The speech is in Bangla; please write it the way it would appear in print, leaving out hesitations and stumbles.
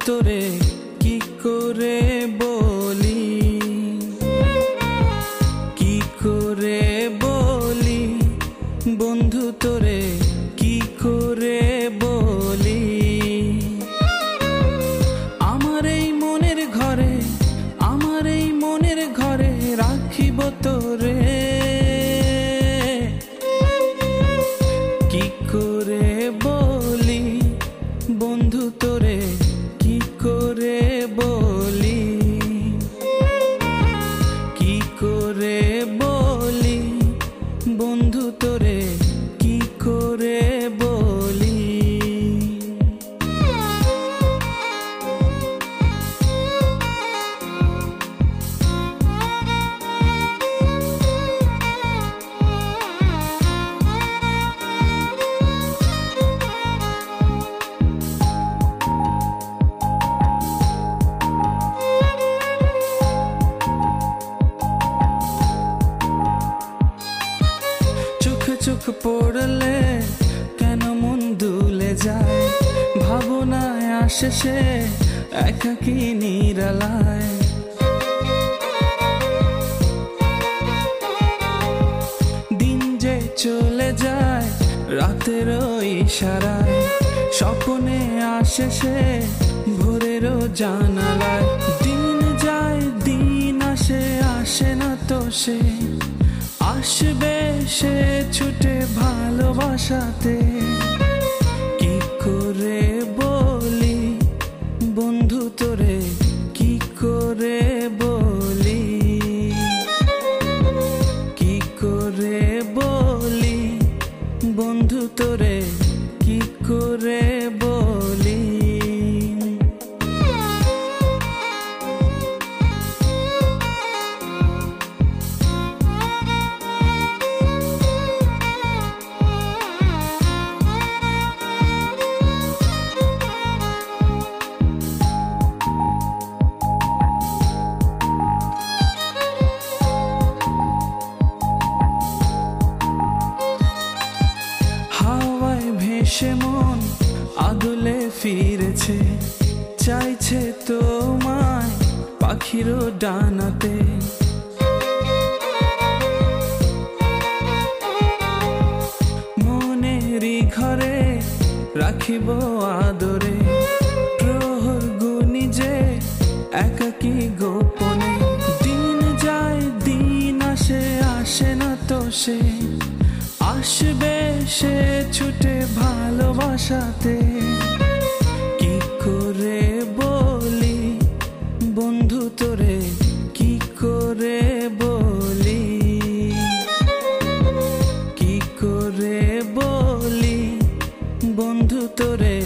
তোরে কি করে বলি, কি করে বলি বন্ধু তোরে কি করে বলি। আমার এই মনের ঘরে, আমার এই মনের ঘরে রাখিব তোরে, কি করে বলি বন্ধু তোরে কি করে বলি, কি করে বলি বন্ধু তোরে কি করে বলি। চোখ পড়লে কেন মন দুলে যায়, ভাবনায় আসে সে একাকী নিরালায়। দিন যে চলে যায় রাতের ইশারায়, স্বপ্নে আসে সে ভোরেরও জানালায়। দিন যায় দিন আসে, আসে না তো সে, আসবে সে ছুটে ভালোবাসাতে। কি করে বলি বন্ধু তোরে কি করে বলি, কি করে বলি বন্ধু তোরে কি করে বলি। সে মন আদলে ফিরেছে, চাইছে তোমায় পাখিরও ডানাতে। মনেরই ঘরে রাখিব আদরে, প্রহর গুনি যে একাকী গোপনে। দিন যায় দিন আসে, আসে না তো সে, আসবে সে ছুটে ভালোবাসাতে। কি করে বলি বন্ধু তোরে কি করে বলি, কি করে বলি বন্ধু তোরে